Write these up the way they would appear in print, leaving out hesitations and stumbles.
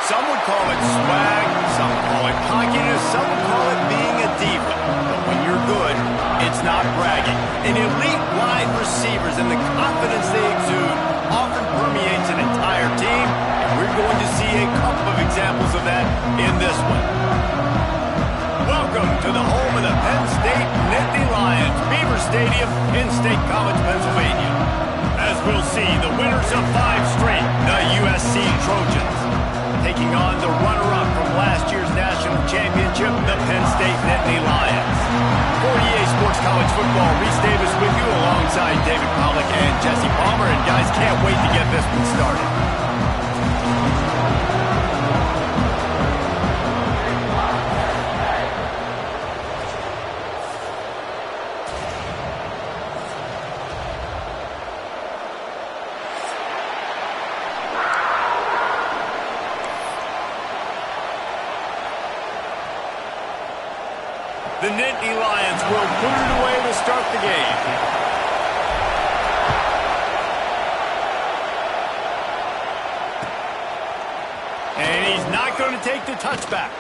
Some would call it swag, some call it cockiness, some would call it being a diva. But when you're good, it's not bragging. An elite wide receivers and the confidence they exude often permeates an entire team, and we're going to see a couple of examples of that in this one. Welcome to the home of the Penn State Nittany Lions, Beaver Stadium in State College, Pennsylvania. As we'll see, the winners of 5 straight, the USC Trojans, taking on the runner-up from last year's national championship, the Penn State Nittany Lions. For EA Sports College Football, Reese Davis with you alongside David Pollack and Jesse Palmer. And guys, can't wait to get this one started. The Nittany Lions will put it away to start the game. And he's not going to take the touchback.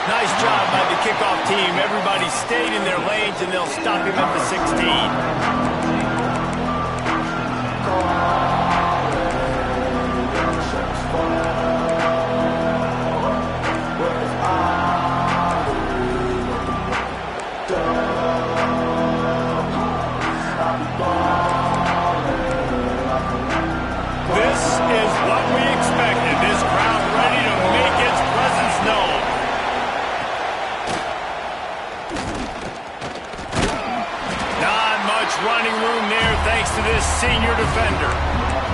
Nice job by the kickoff team. Everybody stayed in their lanes, and they'll stop him at the 16. Running room there thanks to this senior defender.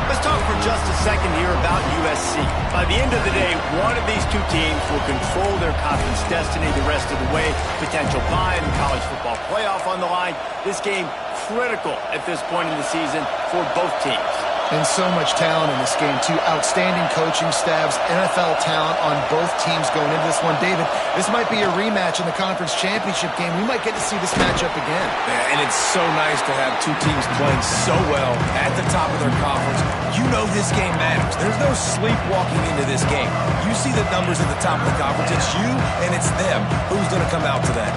Let's talk for just a second here about USC. By the end of the day, one of these two teams will control their conference destiny the rest of the way. Potential bye in the college football playoff on the line. This game critical at this point in the season for both teams. And so much talent in this game, too. Outstanding coaching staffs, NFL talent on both teams going into this one. David, this might be a rematch in the conference championship game. We might get to see this matchup again. Yeah, and it's so nice to have two teams playing so well at the top of their conference. You know this game matters. There's no sleepwalking into this game. You see the numbers at the top of the conference. It's you and it's them. Who's going to come out today?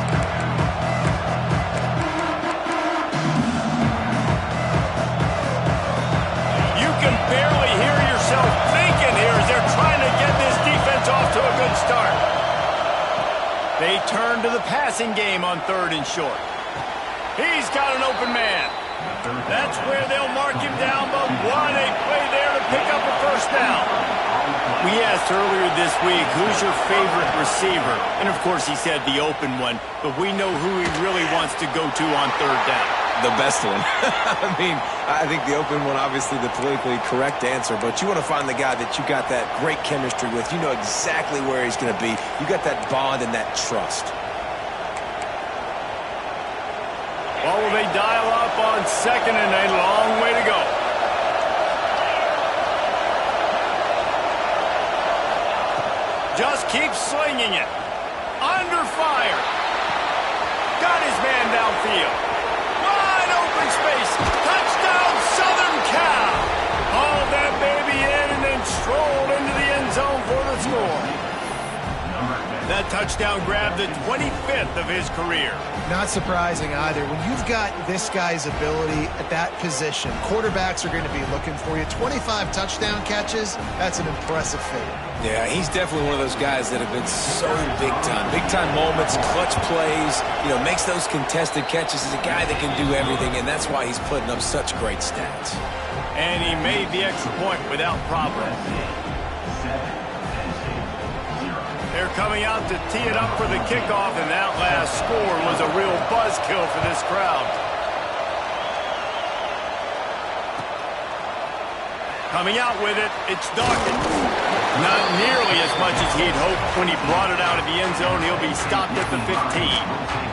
Barely hear yourself thinking here as they're trying to get this defense off to a good start. They turn to the passing game on 3rd and short. He's got an open man. That's where they'll mark him down, but what a play there to pick up a first down. We asked earlier this week, who's your favorite receiver? And of course he said the open one, but we know who he really wants to go to on 3rd down. The best one. I think the open one, obviously the politically correct answer, but you want to find the guy that you got that great chemistry with. You know exactly where he's going to be. You got that bond and that trust. Well, will they dial up on 2nd and a long way to go? Just keep slinging it. Under fire. Got his man downfield. Space. Touchdown, Southern Cal. Hauled that baby in and then strolled into the end zone for the score. That touchdown grabbed the 25th of his career. Not surprising either. When you've got this guy's ability at that position, quarterbacks are going to be looking for you. 25 touchdown catches, that's an impressive figure. Yeah, he's definitely one of those guys that have been so big time. Big time moments, clutch plays, makes those contested catches. He's a guy that can do everything, and that's why he's putting up such great stats. And he made the extra point without problem. They're coming out to tee it up for the kickoff, and that last score was a real buzzkill for this crowd. Coming out with it, it's Dawkins. Not nearly as much as he'd hoped when he brought it out of the end zone. He'll be stopped at the 15.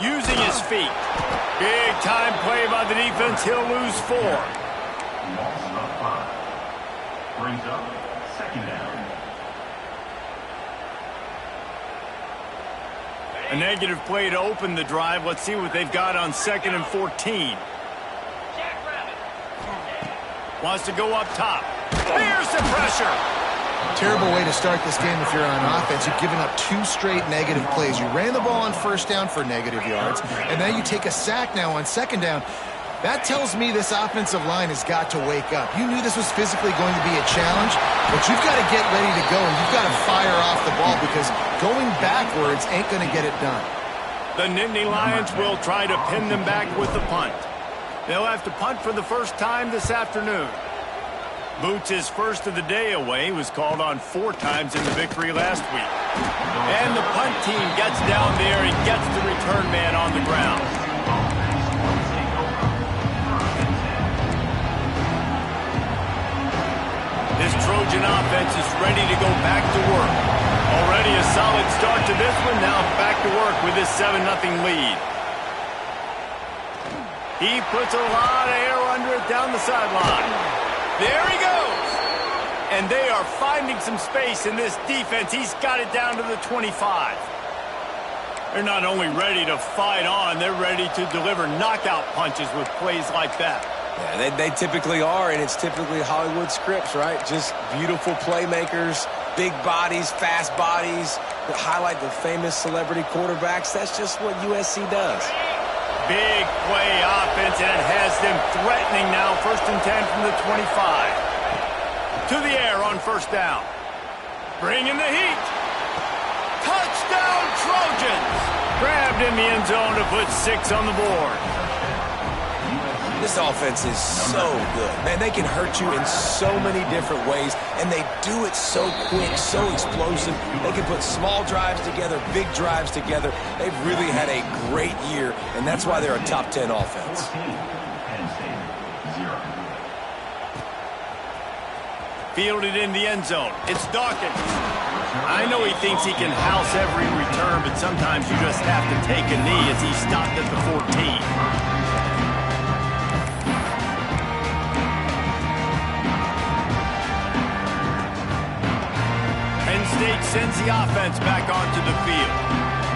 Using his feet. Big time play by the defense. He'll lose 4. Loss of 5. Brings up 2nd down. A negative play to open the drive. Let's see what they've got on 2nd and 14. Wants to go up top. Here's the pressure. Terrible way to start this game if you're on offense. You've given up 2 straight negative plays. You ran the ball on 1st down for negative yards, and then you take a sack now on 2nd down. That tells me this offensive line has got to wake up. You knew this was physically going to be a challenge, but you've got to get ready to go, and you've got to fire off the ball because going backwards ain't going to get it done. The Nittany Lions will try to pin them back with the punt. They'll have to punt for the first time this afternoon. Boots' first of the day away was called on 4 times in the victory last week. And the punt team gets down there and gets the return man on the ground. This Trojan offense is ready to go back to work. Already a solid start to this one. Now back to work with this 7-0 lead. He puts a lot of air under it down the sideline. There he goes. And they are finding some space in this defense. He's got it down to the 25. They're not only ready to fight on, they're ready to deliver knockout punches with plays like that. Yeah, they typically are, and it's typically Hollywood scripts, right? Just beautiful playmakers, big bodies, fast bodies that highlight the famous celebrity quarterbacks. That's just what USC does. Big play offense, and it has them threatening now. 1st and 10 from the 25. To the air on 1st down. Bringing the heat. Touchdown Trojans. Grabbed in the end zone to put 6 on the board. This offense is so good. Man, they can hurt you in so many different ways, and they do it so quick, so explosive. They can put small drives together, big drives together. They've really had a great year, and that's why they're a top 10 offense. Fielded in the end zone. It's Dawkins. I know he thinks he can house every return, but sometimes you just have to take a knee as he stopped at the 14. Penn State sends the offense back onto the field.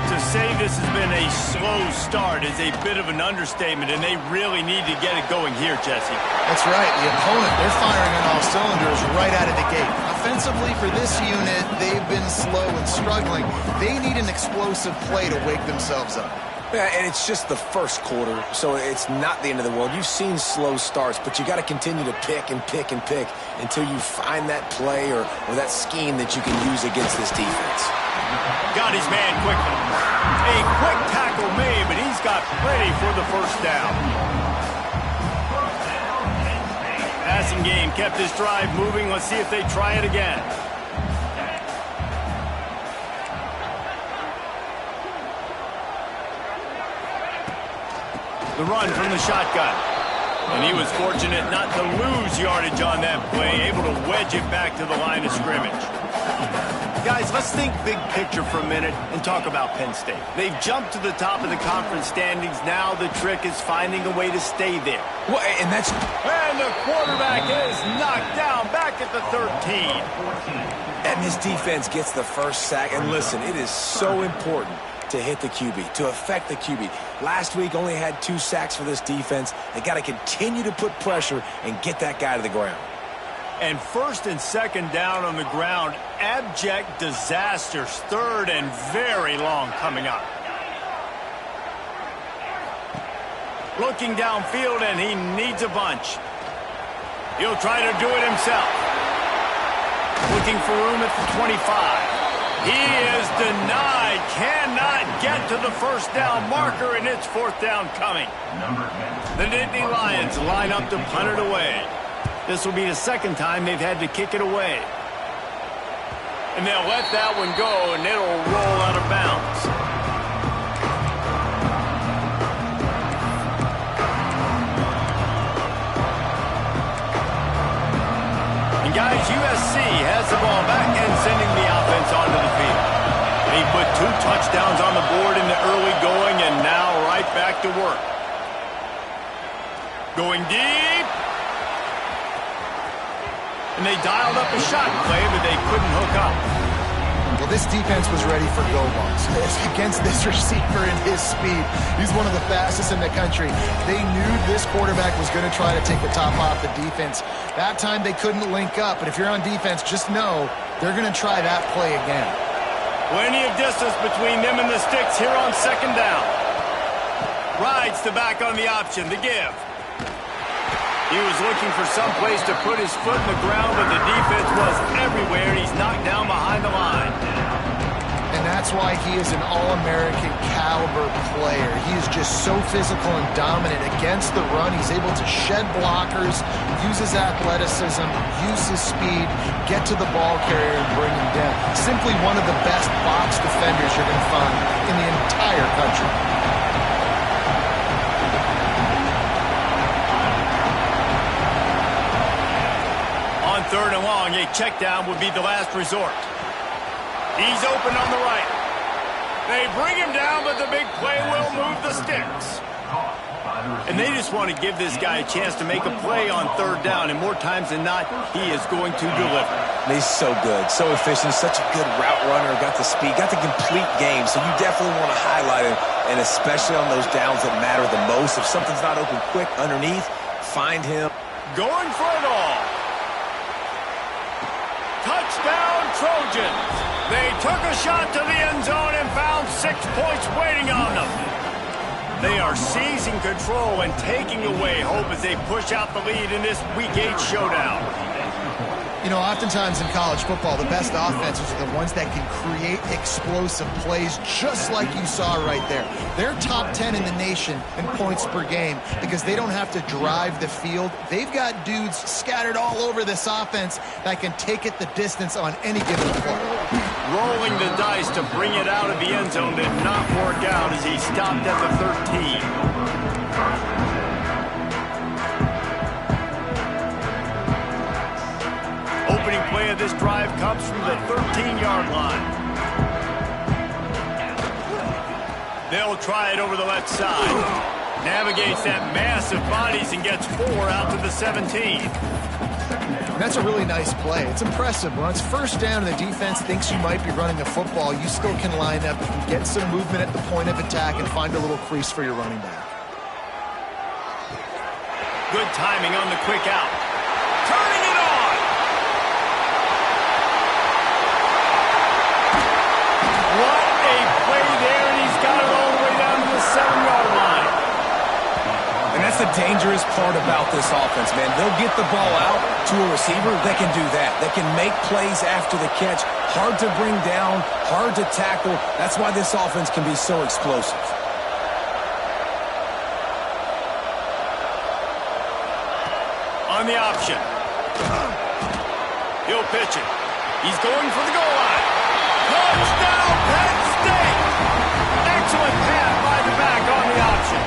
To say this has been a slow start is a bit of an understatement, and they really need to get it going here, Jesse. That's right. The opponent, they're firing on all cylinders right out of the gate. Offensively, for this unit, they've been slow and struggling. They need an explosive play to wake themselves up. Yeah, and it's just the first quarter, so it's not the end of the world. You've seen slow starts, but you got to continue to pick and pick and pick until you find that play or that scheme that you can use against this defense. Got his man quickly. A quick tackle made, but he's got plenty for the 1st down. Passing game kept this drive moving. Let's see if they try it again. The run from the shotgun. And he was fortunate not to lose yardage on that play, able to wedge it back to the line of scrimmage. Guys, let's think big picture for a minute and talk about Penn State. They've jumped to the top of the conference standings. Now the trick is finding a way to stay there. Well, and the quarterback is knocked down back at the 13. And this defense gets the first sack. And listen, it is so important to hit the QB, to affect the QB. Last week only had 2 sacks for this defense. They got to continue to put pressure and get that guy to the ground. And 1st and 2nd down on the ground. Abject disasters. 3rd and very long coming up. Looking downfield, and he needs a bunch. He'll try to do it himself. Looking for room at the 25. He is denied. Cannot get to the 1st down marker, and it's 4th down coming. The Nittany Lions line up to punt it away. This will be the 2nd time they've had to kick it away. And they'll let that one go, and it'll roll out of bounds. And guys, USC has the ball back and sending the offense onto the field. And he put 2 touchdowns on the board in the early going, and now right back to work. Going deep. And they dialed up a shot play, but they couldn't hook up. Well, this defense was ready for go-balls. Against this receiver and his speed, he's one of the fastest in the country. They knew this quarterback was going to try to take the top off the defense. That time they couldn't link up, but if you're on defense, just know they're going to try that play again. Plenty of distance between them and the sticks here on second down. Rides the back on the option, the give. He was looking for some place to put his foot in the ground, but the defense was everywhere, and he's knocked down behind the line. And that's why he is an All-American caliber player. He is just so physical and dominant against the run. He's able to shed blockers, use his athleticism, use his speed, get to the ball carrier and bring him down. Simply one of the best box defenders you're going to find in the entire country. Third and long, a check down would be the last resort. He's open on the right. They bring him down, but the big play will move the sticks. And they just want to give this guy a chance to make a play on third down, and more times than not, he is going to deliver. He's so good, so efficient, such a good route runner, got the speed, got the complete game, so you definitely want to highlight him, and especially on those downs that matter the most. If something's not open quick underneath, find him. Going for it all. Touchdown, Trojans. They took a shot to the end zone and found 6 points waiting on them. They are seizing control and taking away hope as they push out the lead in this Week 8 showdown. You know, oftentimes in college football, the best offenses are the ones that can create explosive plays just like you saw right there. They're top 10 in the nation in points per game because they don't have to drive the field. They've got dudes scattered all over this offense that can take it the distance on any given play. Rolling the dice to bring it out of the end zone did not work out as he stopped at the 13. Opening play of this drive comes from the 13-yard line. They'll try it over the left side. Navigates that massive bodies and gets 4 out to the 17. That's a really nice play. It's impressive. When it's first down and the defense thinks you might be running the football, you still can line up and get some movement at the point of attack and find a little crease for your running back. Good timing on the quick out. Turning it on! What a play there, and he's got it all the way down to the 7-yard line. And that's the dangerous part about this offense, man. They'll get the ball out to a receiver. They can do that. They can make plays after the catch. Hard to bring down, hard to tackle. That's why this offense can be so explosive. On the option. He'll pitch it. He's going for the goal line. Touchdown, Penn State! Excellent pass by the back on the option.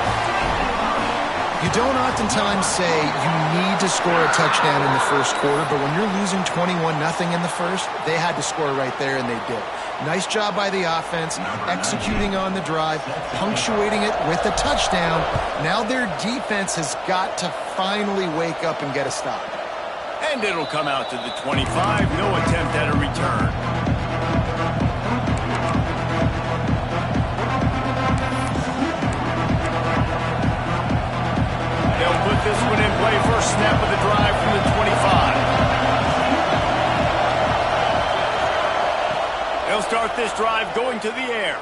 You don't oftentimes say you need to score a touchdown in the first quarter, but when you're losing 21-0 in the first, they had to score right there, and they did. Nice job by the offense, executing on the drive, punctuating it with a touchdown. Now their defense has got to finally wake up and get a stop. And it'll come out to the 25. No attempt at a return. They'll put this one in play. First snap of the drive from the 25. They'll start this drive going to the air.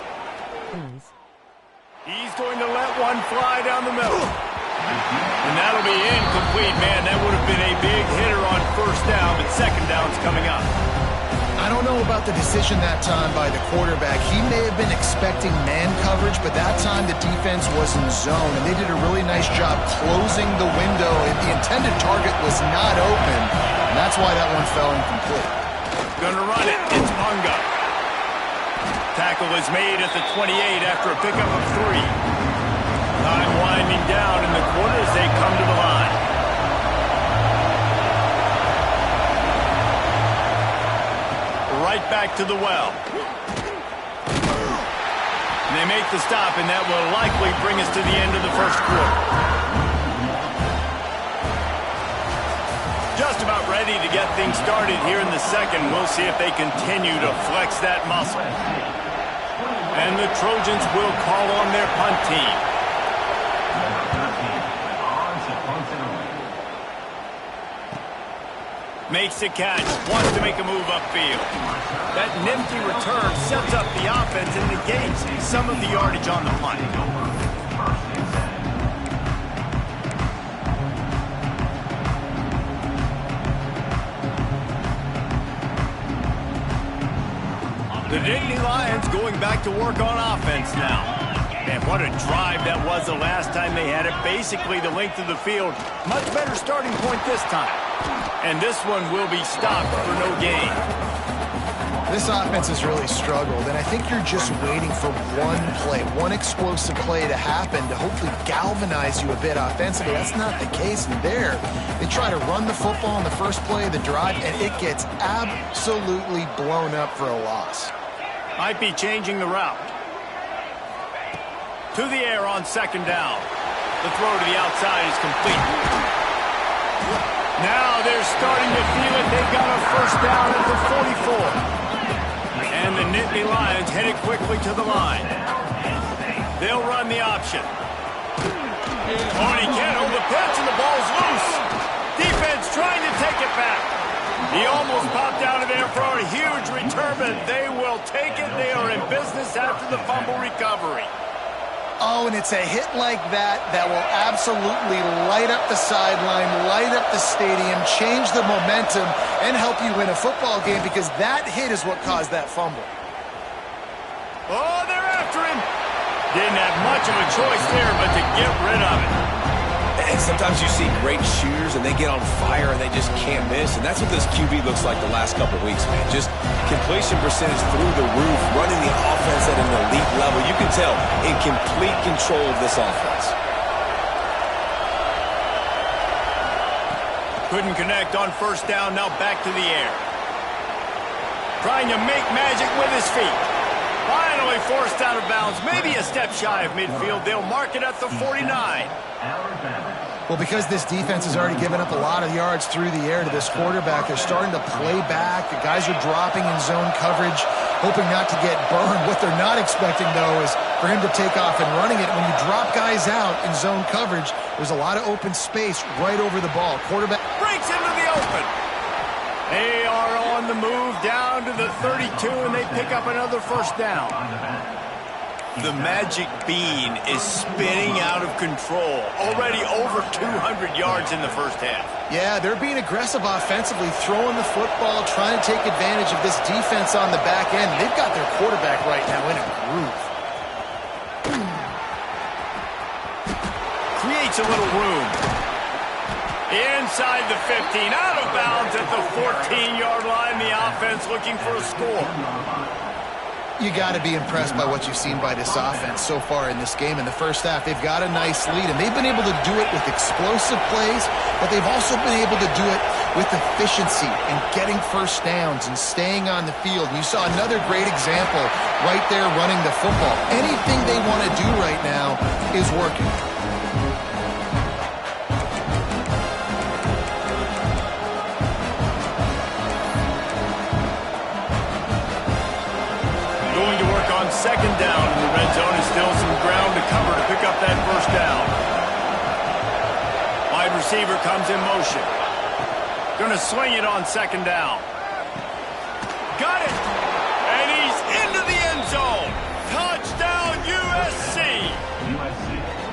He's going to let one fly down the middle. And that'll be incomplete, man. That would have been a big hitter on first down, but second down's coming up. I don't know about the decision that time by the quarterback. He may have been expecting man coverage, but that time the defense was in zone, and they did a really nice job closing the window, and the intended target was not open, and that's why that one fell incomplete. Gonna run it. It's Punga. Tackle is made at the 28 after a pickup of 3. Time winding down in the quarter as they come to the line. Right back to the well. And they make the stop, and that will likely bring us to the end of the first quarter. Just about ready ready to get things started here in the second. We'll see if they continue to flex that muscle. And the Trojans will call on their punt team. Makes the catch, wants to make a move upfield. That nifty return sets up the offense and negates some of the yardage on the punt. The Nittany Lions going back to work on offense now. And what a drive that was the last time they had it. Basically the length of the field. Much better starting point this time. And this one will be stopped for no gain. This offense has really struggled, and I think you're just waiting for one play, one explosive play to happen to hopefully galvanize you a bit offensively. That's not the case. And there, they try to run the football in the first play of the drive, and it gets absolutely blown up for a loss. Might be changing the route. To the air on second down. The throw to the outside is complete. Now they're starting to feel it. They've got a first down at the 44. And the Nittany Lions headed quickly to the line. They'll run the option. Oh, and he can't hold the pitch, and the ball's loose. Defense trying to take it back. He almost popped out of there for a huge return, but they will take it. They are in business after the fumble recovery. Oh, and it's a hit like that that will absolutely light up the sideline, light up the stadium, change the momentum, and help you win a football game, because that hit is what caused that fumble. Oh, they're after him. Didn't have much of a choice there but to get rid of it. And sometimes you see great shooters, and they get on fire, and they just can't miss. And that's what this QB looks like the last couple of weeks, man. Just completion percentage through the roof, running the offense at an elite level. You can tell in complete control of this offense. Couldn't connect on first down, now back to the air. Trying to make magic with his feet. Finally forced out of bounds, maybe a step shy of midfield. They'll mark it at the 49. Well, because this defense has already given up a lot of yards through the air to this quarterback, they're starting to play back. The guys are dropping in zone coverage, hoping not to get burned. What they're not expecting, though, is for him to take off and running it. When you drop guys out in zone coverage, there's a lot of open space right over the ball. Quarterback breaks into the open. They are on the move down to the 32, and they pick up another first down. The magic bean is spinning out of control. Already over 200 yards in the first half. Yeah, they're being aggressive offensively, throwing the football, trying to take advantage of this defense on the back end. They've got their quarterback right now in a groove. Creates a little room. Inside the 15, out of bounds at the 14-yard line. The offense looking for a score. You got to be impressed by what you've seen by this offense so far in this game. In the first half, they've got a nice lead, and they've been able to do it with explosive plays, but they've also been able to do it with efficiency and getting first downs and staying on the field. You saw another great example right there running the football. Anything they want to do right now is working. Second down in the red zone, is still some ground to cover to pick up that first down. Wide receiver comes in motion. Going to swing it on second down. Got it! And he's into the end zone. Touchdown, USC!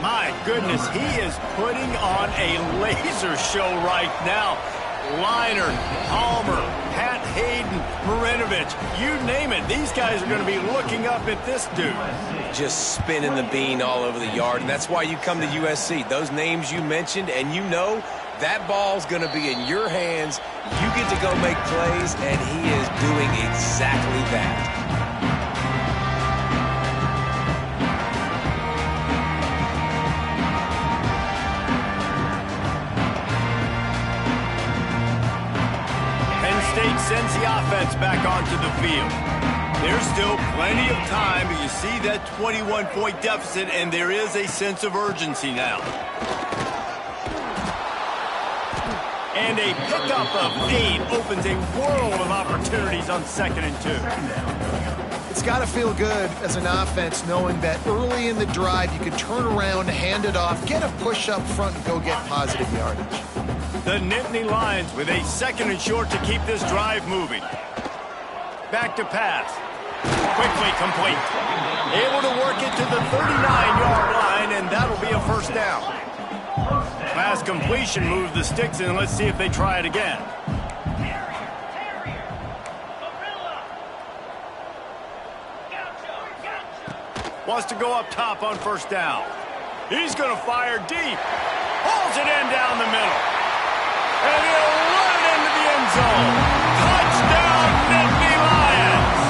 My goodness, he is putting on a laser show right now. Leinart, Palmer, Pat Hayden, Marinovich, you name it. These guys are going to be looking up at this dude. Just spinning the bean all over the yard, and that's why you come to USC. Those names you mentioned, and you know that ball's going to be in your hands. You get to go make plays, and he is doing exactly that. Sends the offense back onto the field. There's still plenty of time, but you see that 21-point deficit, and there is a sense of urgency now. And a pickup of 8 opens a world of opportunities on 2nd and 2. It's got to feel good as an offense knowing that early in the drive you can turn around, hand it off, get a push up front, and go get positive yardage. The Nittany Lions with a 2nd and short to keep this drive moving. Back to pass. Quickly complete. Able to work it to the 39-yard line, and that'll be a first down. Pass completion moves the sticks in. Let's see if they try it again. Wants to go up top on first down. He's going to fire deep. Hauls it in down the middle. And he'll run it into the end zone. Touchdown, Nittany Lions!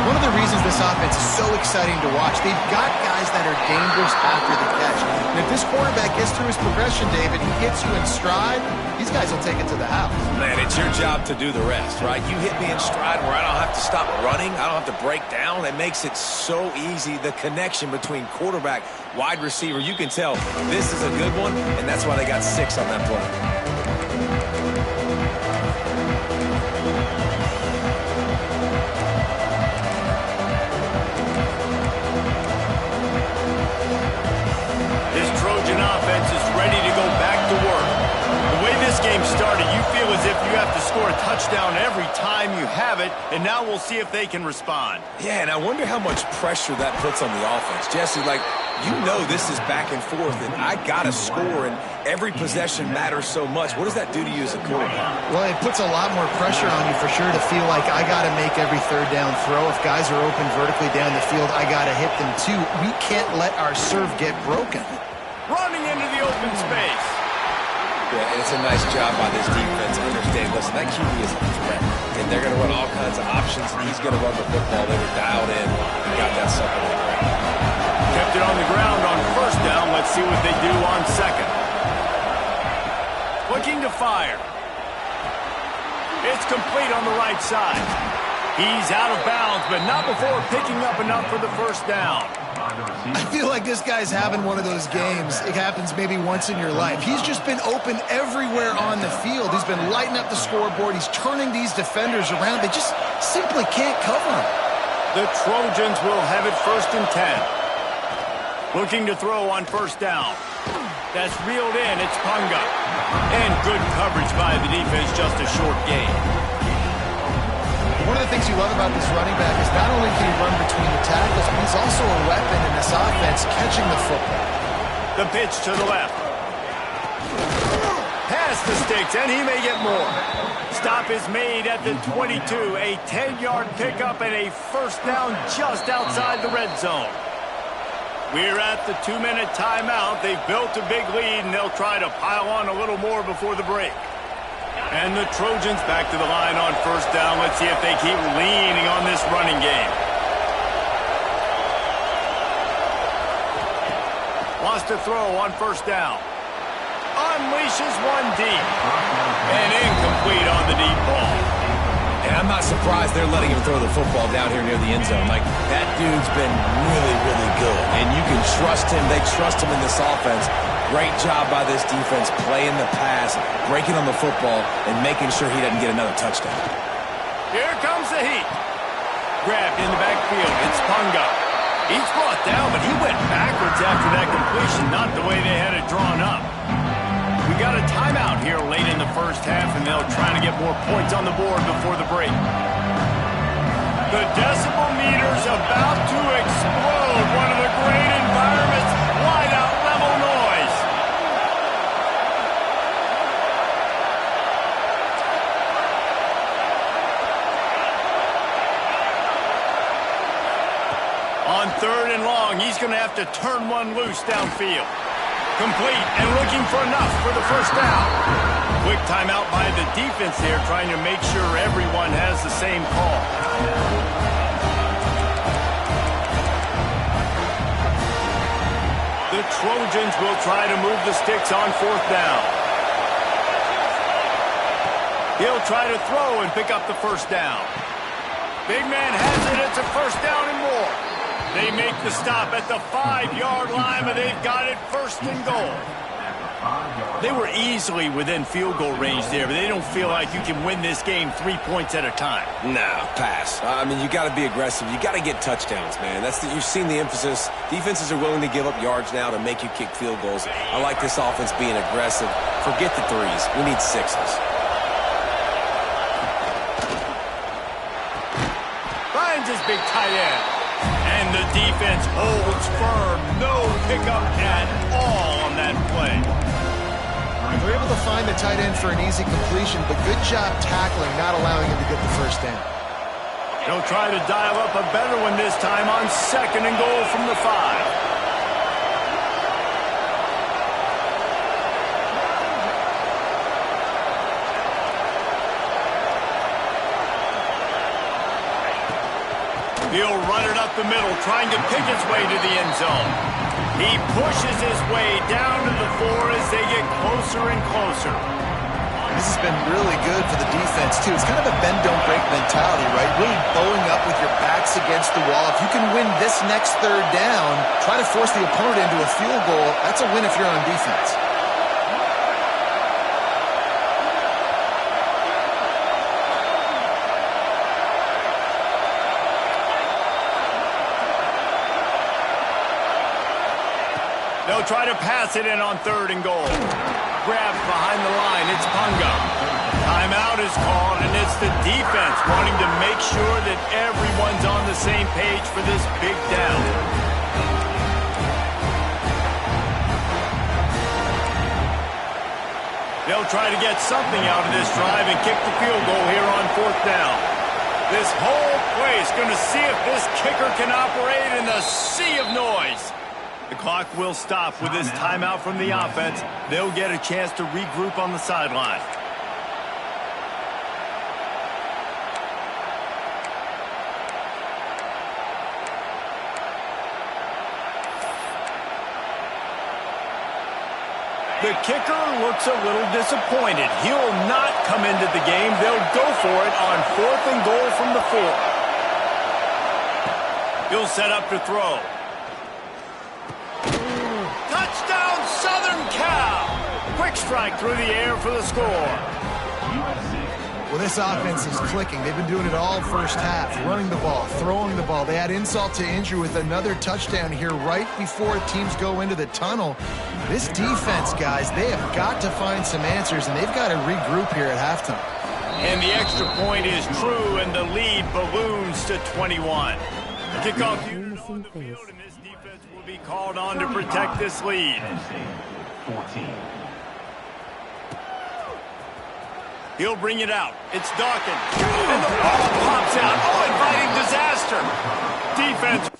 One of the reasons this offense is so exciting to watch, they've got guys that are dangerous after the catch. And if this quarterback gets through his progression, David, he gets you in stride, these guys will take it to the house. Man, it's your job to do the rest, right? You hit me in stride where I don't have to stop running. I don't have to break down. It makes it so easy. The connection between quarterback, wide receiver, you can tell this is a good one, and that's why they got 6 on that play. Offense is ready to go back to work. The way this game started, you feel as if you have to score a touchdown every time you have it, and now we'll see if they can respond. Yeah, and I wonder how much pressure that puts on the offense. Jesse, like, you know this is back and forth, and I got to score, and every possession matters so much. What does that do to you as a quarterback? Well, it puts a lot more pressure on you for sure to feel like I got to make every third down throw. If guys are open vertically down the field, I got to hit them too. We can't let our serve get broken. Running into the open space. Yeah, and it's a nice job by this defense. Understand, listen, that QB is a threat, and they're going to run all kinds of options, and he's going to run the football. They were dialed in. Got that sucker on the ground. Kept it on the ground on first down. Let's see what they do on 2nd. Looking to fire. It's complete on the right side. He's out of bounds, but not before picking up enough for the first down. I feel like this guy's having one of those games. It happens maybe once in your life. He's just been open everywhere on the field. He's been lighting up the scoreboard. He's turning these defenders around. They just simply can't cover him. The Trojans will have it 1st and 10. Looking to throw on first down. That's reeled in. It's Punga. And good coverage by the defense, just a short gain. One of the things you love about this running back is not only can he run between the tackles, but he's also a weapon in this offense catching the football. The pitch to the left. Past the sticks, and he may get more. Stop is made at the 22. A 10-yard pickup and a first down just outside the red zone. We're at the 2-minute timeout. They've built a big lead, and they'll try to pile on a little more before the break. And the Trojans back to the line on first down. Let's see if they keep leaning on this running game. Wants to throw on first down. Unleashes one deep. And incomplete on the deep ball. And I'm not surprised they're letting him throw the football down here near the end zone. Like, that dude's been really, really good. And you can trust him. They trust him in this offense. Great job by this defense playing the pass, breaking on the football, and making sure he doesn't get another touchdown. Here comes the heat. Grabbed in the backfield. It's Punga. He's brought down, but he went backwards after that completion, not the way they had it drawn up. We got a timeout here late in the first half, and they'll try to get more points on the board before the break. The decibel meter's about to explode. One of the great environments, wide out level noise. On 3rd and long, he's going to have to turn one loose downfield. Complete and looking for enough for the first down. Quick timeout by the defense there, trying to make sure everyone has the same call. The Trojans will try to move the sticks on 4th down. He'll try to throw and pick up the first down. Big man has it. It's a first down and more. They make the stop at the 5-yard line, but they've got it 1st and goal. They were easily within field goal range there, but they don't feel like you can win this game 3 points at a time. Nah, pass. I mean, you got to be aggressive. You got to get touchdowns, man. You've seen the emphasis. Defenses are willing to give up yards now to make you kick field goals. I like this offense being aggressive. Forget the threes. We need sixes. Finds his big tight end. And the defense holds firm. No pickup at all on that play. They're able to find the tight end for an easy completion, but good job tackling, not allowing him to get the first down. He'll try to dial up a better one this time on 2nd and goal from the 5. He'll run it up the middle, trying to pick his way to the end zone. He pushes his way down to the 4 as they get closer and closer. This has been really good for the defense, too. It's kind of a bend-don't-break mentality, right? Really bowing up with your backs against the wall. If you can win this next 3rd down, try to force the opponent into a field goal. That's a win if you're on defense. They'll try to pass it in on 3rd and goal. Grabs behind the line. It's Punga. Timeout is called, and it's the defense wanting to make sure that everyone's on the same page for this big down. They'll try to get something out of this drive and kick the field goal here on 4th down. This whole place going to see if this kicker can operate in the sea of noise. The clock will stop with this timeout from the offense. They'll get a chance to regroup on the sideline. The kicker looks a little disappointed. He'll not come into the game. They'll go for it on 4th and goal from the 4. He'll set up to throw. Touchdown, Southern Cal! Quick strike through the air for the score. Well, this offense is clicking. They've been doing it all first half, running the ball, throwing the ball. They had insult to injury with another touchdown here right before teams go into the tunnel. This defense, guys, they have got to find some answers, and they've got to regroup here at halftime. And the extra point is true, and the lead balloons to 21. Kickoff unit on the field, and this defense will be called on to protect this lead. 14. He'll bring it out. It's Dawkins. And the ball pops out. Oh, inviting disaster. Defense.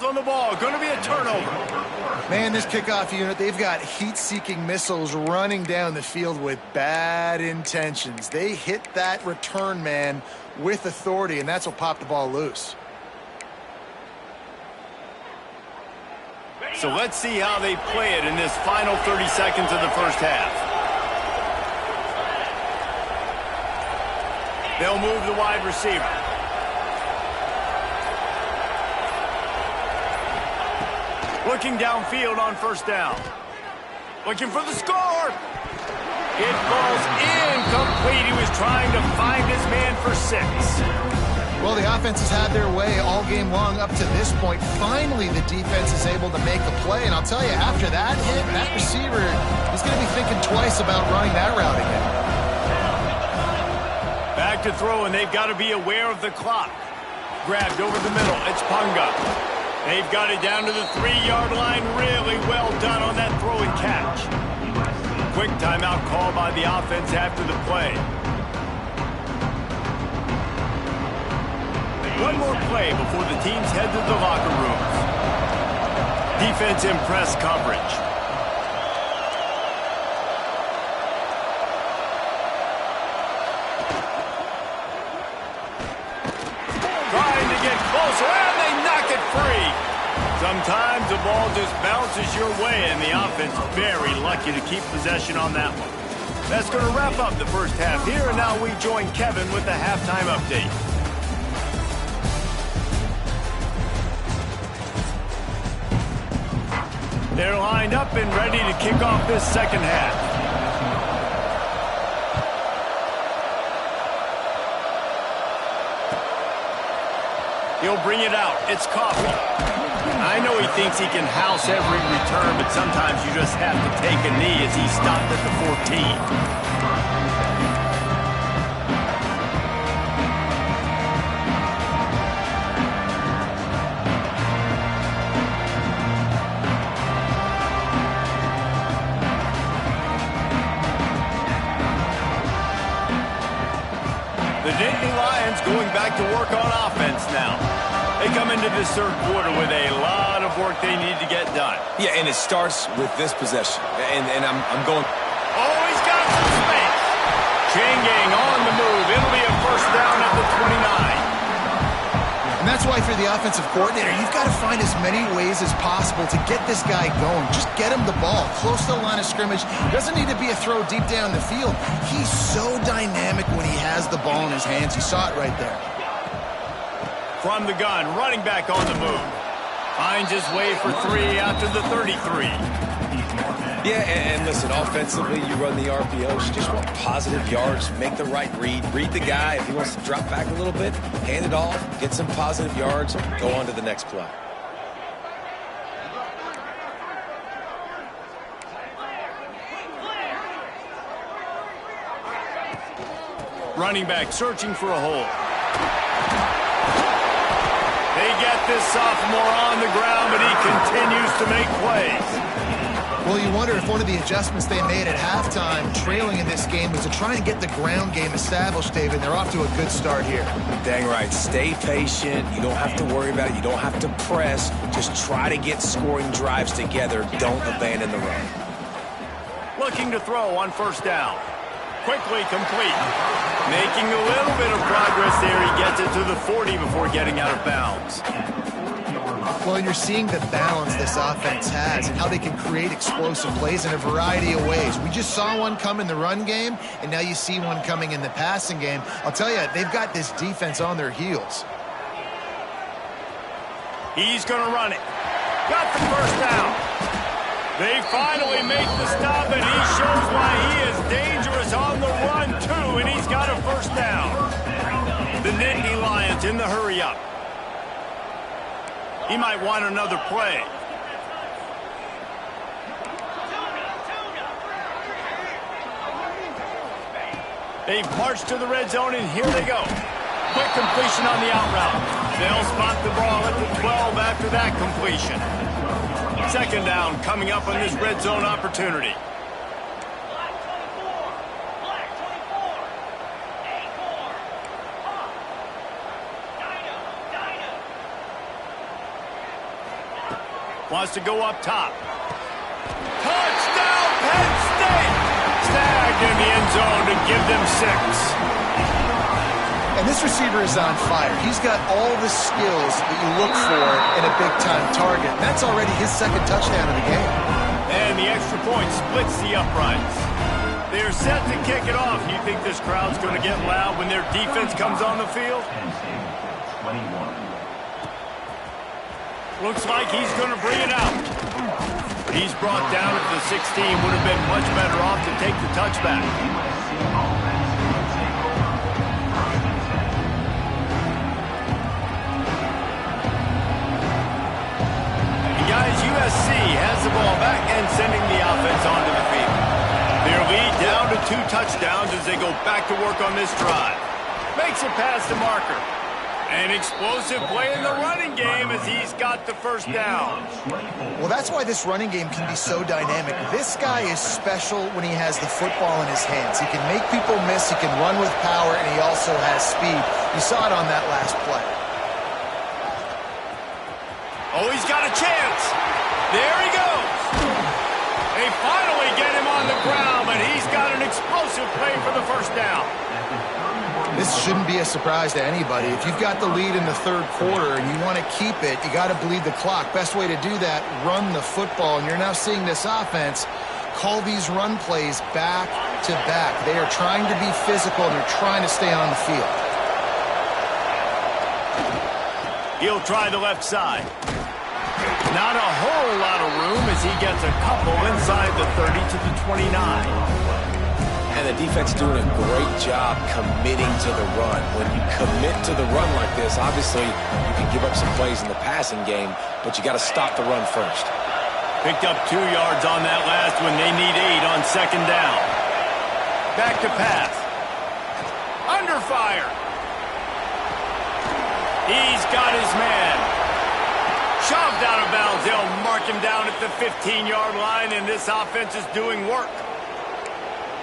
On the ball. Going to be a turnover. Man, this kickoff unit, they've got heat-seeking missiles running down the field with bad intentions. They hit that return man with authority, and that's what popped the ball loose. So let's see how they play it in this final 30 seconds of the first half. They'll move the wide receiver. Looking downfield on first down. Looking for the score. It falls incomplete. He was trying to find his man for 6. Well, the offense has had their way all game long up to this point. Finally, the defense is able to make a play. And I'll tell you, after that hit, that receiver is going to be thinking twice about running that route again. Back to throw, and they've got to be aware of the clock. Grabbed over the middle. It's Punga. They've got it down to the 3-yard line. Really well done on that throw and catch. Quick timeout call by the offense after the play. One more play before the teams head to the locker rooms. Defense in press coverage. Trying to get closer, and they knock it free. Sometimes the ball just bounces your way, and the offense very lucky to keep possession on that one. That's going to wrap up the first half here, and now we join Kevin with the halftime update. They're lined up and ready to kick off this second half. He'll bring it out. It's Coffee. I know he thinks he can house every return, but sometimes you just have to take a knee as he stopped at the 14. The Nittany Lions going back to work on offense now. They come into this third quarter with a lot of work they need to get done. Yeah, and it starts with this possession. And I'm going... Oh, he's got some space. Chain gang on the move. It'll be a first down at the 29. And that's why for the offensive coordinator, you've got to find as many ways as possible to get this guy going. Just get him the ball close to the line of scrimmage. Doesn't need to be a throw deep down the field. He's so dynamic when he has the ball in his hands. You saw it right there. From the gun, running back on the move. Finds his way for 3 after the 33. Yeah, and listen, offensively, you run the RPOs. You just want positive yards, make the right read the guy. If he wants to drop back a little bit, hand it off, get some positive yards, go on to the next play. Running back searching for a hole. They get this sophomore on the ground, but he continues to make plays. Well, you wonder if one of the adjustments they made at halftime, trailing in this game, was to try and get the ground game established, David. They're off to a good start here. Dang right. Stay patient. You don't have to worry about it. You don't have to press. Just try to get scoring drives together. Don't abandon the run. Looking to throw on first down. Quickly complete. Making a little bit of progress there. He gets it to the 40 before getting out of bounds. Well, you're seeing the balance this offense has and how they can create explosive plays in a variety of ways. We just saw one come in the run game, and now you see one coming in the passing game. I'll tell you, they've got this defense on their heels. He's going to run it. Got the first down. They finally make the stop, and he shows why he is dangerous on the run, too, and he's got a first down. The Nittany Lions in the hurry-up. He might want another play. They've marched to the red zone, and here they go. Quick completion on the out route. They'll spot the ball at the 12 after that completion. Second down coming up on this red zone opportunity. Wants to go up top. Touchdown, Penn State! Snagged in the end zone to give them 6. And this receiver is on fire. He's got all the skills that you look for in a big-time target. That's already his second touchdown of the game. And the extra point splits the uprights. They're set to kick it off. You think this crowd's going to get loud when their defense comes on the field? Looks like he's going to bring it out. He's brought down at the 16. Would have been much better off to take the touchback. And guys, USC has the ball back and sending the offense onto the field. Their lead down to 2 touchdowns as they go back to work on this drive. Makes it past the marker. An explosive play in the running game as he's got the first down. Well, that's why this running game can be so dynamic. This guy is special when he has the football in his hands. He can make people miss, he can run with power, and he also has speed. You saw it on that last play. Oh, he's got a chance. There he goes. They finally get him on the ground, but he's got an explosive play for the first down. This shouldn't be a surprise to anybody. If you've got the lead in the third quarter and you want to keep it, you got to bleed the clock. Best way to do that, run the football. And you're now seeing this offense call these run plays back to back. They are trying to be physical and they're trying to stay on the field. He'll try the left side. Not a whole lot of room as he gets a couple inside the 30 to the 29. And the defense doing a great job committing to the run. When you commit to the run like this, obviously you can give up some plays in the passing game, but you got to stop the run first. Picked up 2 yards on that last one. They need 8 on second down. Back to pass. Under fire. He's got his man. Shoved out of bounds. They'll mark him down at the 15-yard line, and this offense is doing work.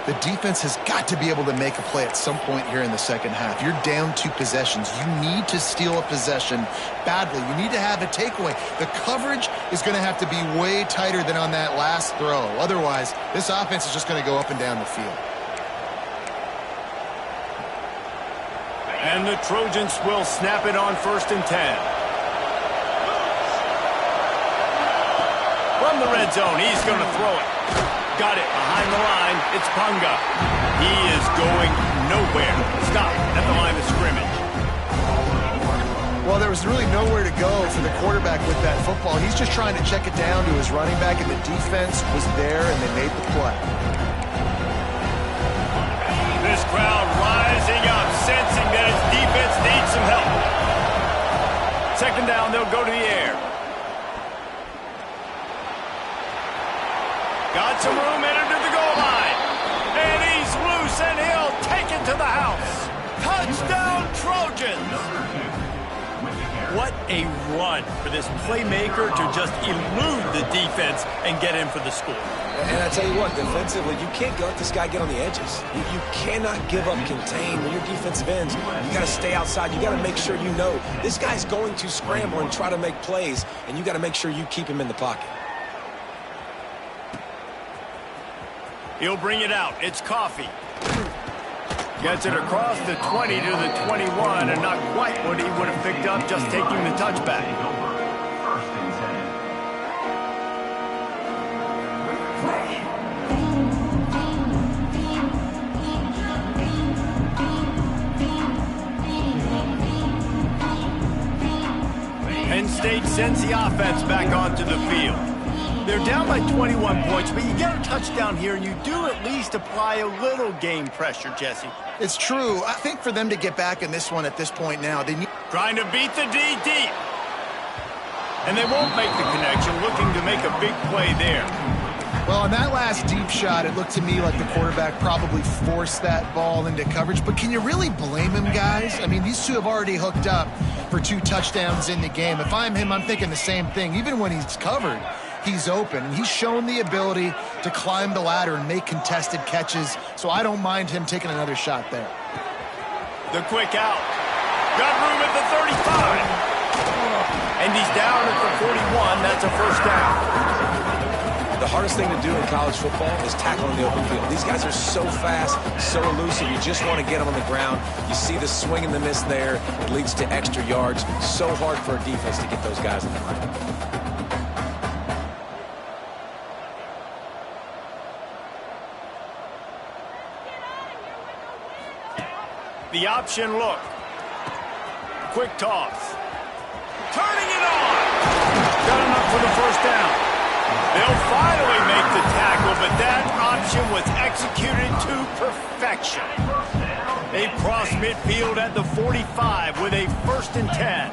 The defense has got to be able to make a play at some point here in the second half. You're down 2 possessions. You need to steal a possession badly. You need to have a takeaway. The coverage is going to have to be way tighter than on that last throw. Otherwise, this offense is just going to go up and down the field. And the Trojans will snap it on 1st and 10. From the red zone, he's going to throw it. Got it behind the line. It's Punga. He is going nowhere. Stop at the line of scrimmage. Well, there was really nowhere to go for the quarterback with that football. He's just trying to check it down to his running back, and the defense was there, and they made the play. This crowd rising up, sensing that its defense needs some help. Second down, they'll go to the air. Got some room, entered to the goal line. And he's loose, and he'll take it to the house. Touchdown, Trojans. What a run for this playmaker to just elude the defense and get in for the score. And I tell you what, defensively, you can't let this guy get on the edges. You cannot give up contain when your defensive ends. You got to stay outside. You got to make sure you know this guy's going to scramble and try to make plays, and you got to make sure you keep him in the pocket. He'll bring it out. It's Coffee. Gets it across the 20 to the 21, and not quite what he would have picked up just taking the touchback. Penn State sends the offense back onto the field. They're down by 21 points, but you get a touchdown here, and you do at least apply a little game pressure, Jesse. It's true. I think for them to get back in this one at this point now, they need... Trying to beat the D deep. And they won't make the connection, looking to make a big play there. Well, on that last deep shot, it looked to me like the quarterback probably forced that ball into coverage. But can you really blame him, guys? I mean, these two have already hooked up for 2 touchdowns in the game. If I'm him, I'm thinking the same thing. Even when he's covered, he's open. And he's shown the ability to climb the ladder and make contested catches. So I don't mind him taking another shot there. The quick out. Got room at the 35. And he's down at the 41. That's a first down. The hardest thing to do in college football is tackle in the open field. These guys are so fast, so elusive. You just want to get them on the ground. You see the swing and the miss there. It leads to extra yards. So hard for a defense to get those guys in the line. The option look. Quick toss. Turning it on. Got enough for the first down. They'll finally make the tackle, but that option was executed to perfection. They cross midfield at the 45 with a 1st and 10.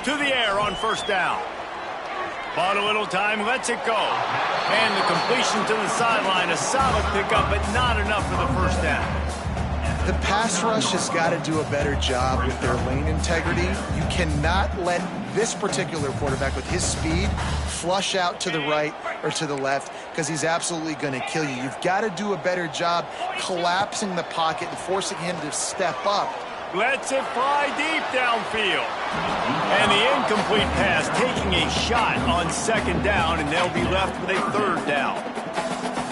To the air on first down. Bought a little time, lets it go. And the completion to the sideline, a solid pickup, but not enough for the first down. The pass rush has got to do a better job with their lane integrity. You cannot let this particular quarterback with his speed flush out to the right or to the left because he's absolutely going to kill you. You've got to do a better job collapsing the pocket and forcing him to step up. Lets it fly deep downfield. And the incomplete pass taking a shot on second down, and they'll be left with a 3rd down.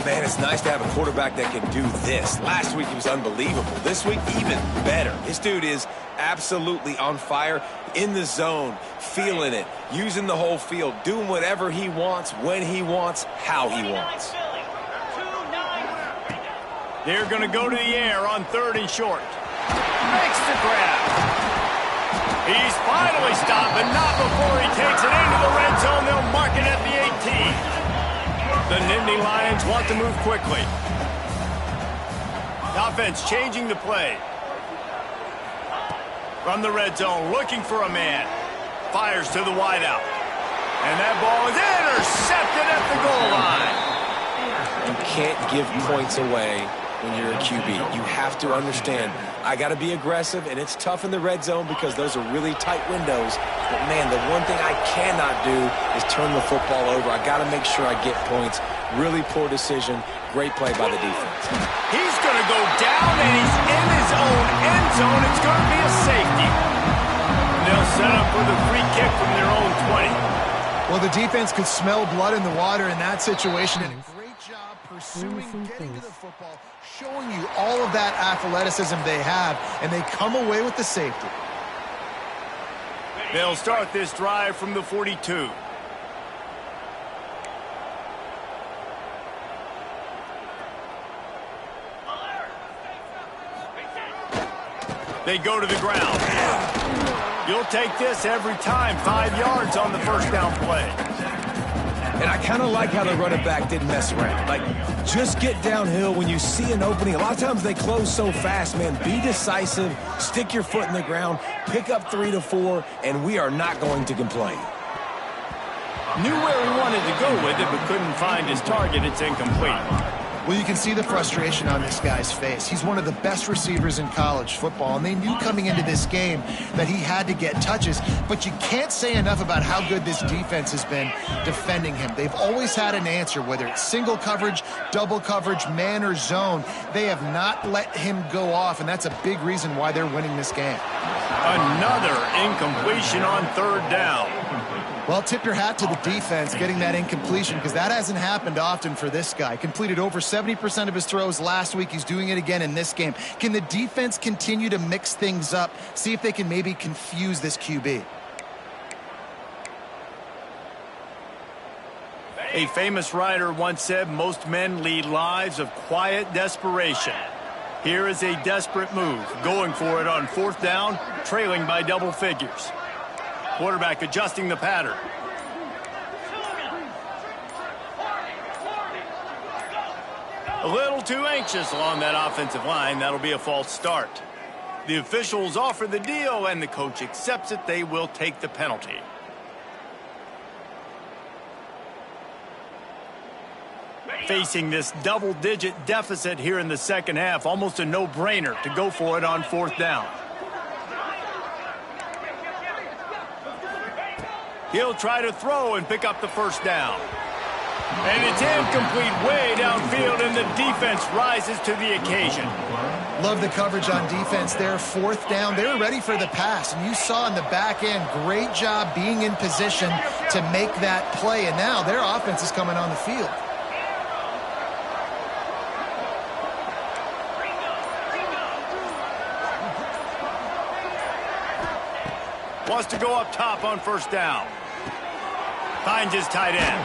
Man, it's nice to have a quarterback that can do this. Last week he was unbelievable. This week, even better. This dude is absolutely on fire, in the zone, feeling it, using the whole field, doing whatever he wants, when he wants, how he wants. They're going to go to the air on 3rd and short. Makes the grab. He's finally stopped, but not before he takes it into the red zone. They'll mark it at the 18. The Nittany Lions want to move quickly. The offense changing the play. From the red zone, looking for a man. Fires to the wideout. And that ball is intercepted at the goal line. You can't give points away when you're a QB. You have to understand, I got to be aggressive, and it's tough in the red zone because those are really tight windows. But, man, the one thing I cannot do is turn the football over. I got to make sure I get points. Really poor decision. Great play by the defense. He's going to go down, and he's in his own end zone. It's going to be a safety. They'll set up for the free kick from their own 20. Well, the defense could smell blood in the water in that situation. And a great job pursuing, getting to the football, showing you all of that athleticism they have, and they come away with the safety. They'll start this drive from the 42. They go to the ground. You'll take this every time. 5 yards on the first down play. And I kind of like how the running back didn't mess around. Like, just get downhill when you see an opening. A lot of times they close so fast, man. Be decisive, stick your foot in the ground, pick up 3 to 4, and we are not going to complain. Knew where he wanted to go with it, but couldn't find his target. It's incomplete. Well, you can see the frustration on this guy's face. He's one of the best receivers in college football, and they knew coming into this game that he had to get touches, but you can't say enough about how good this defense has been defending him. They've always had an answer, whether it's single coverage, double coverage, man or zone. They have not let him go off, and that's a big reason why they're winning this game. Another incompletion on 3rd down. Well, tip your hat to the defense getting that incompletion, because that hasn't happened often for this guy. Completed over 70% of his throws last week. He's doing it again in this game. Can the defense continue to mix things up? See if they can maybe confuse this QB. A famous writer once said, most men lead lives of quiet desperation. Here is a desperate move, going for it on 4th down, trailing by double figures. Quarterback adjusting the pattern. A little too anxious along that offensive line. That'll be a false start. The officials offer the deal, and the coach accepts it. They will take the penalty. Facing this double-digit deficit here in the second half, almost a no-brainer to go for it on 4th down. He'll try to throw and pick up the first down. And it's incomplete way downfield, and the defense rises to the occasion. Love the coverage on defense there. 4th down, they were ready for the pass. And you saw in the back end, great job being in position to make that play. And now their offense is coming on the field. Wants to go up top on 1st down. Finds his tight end.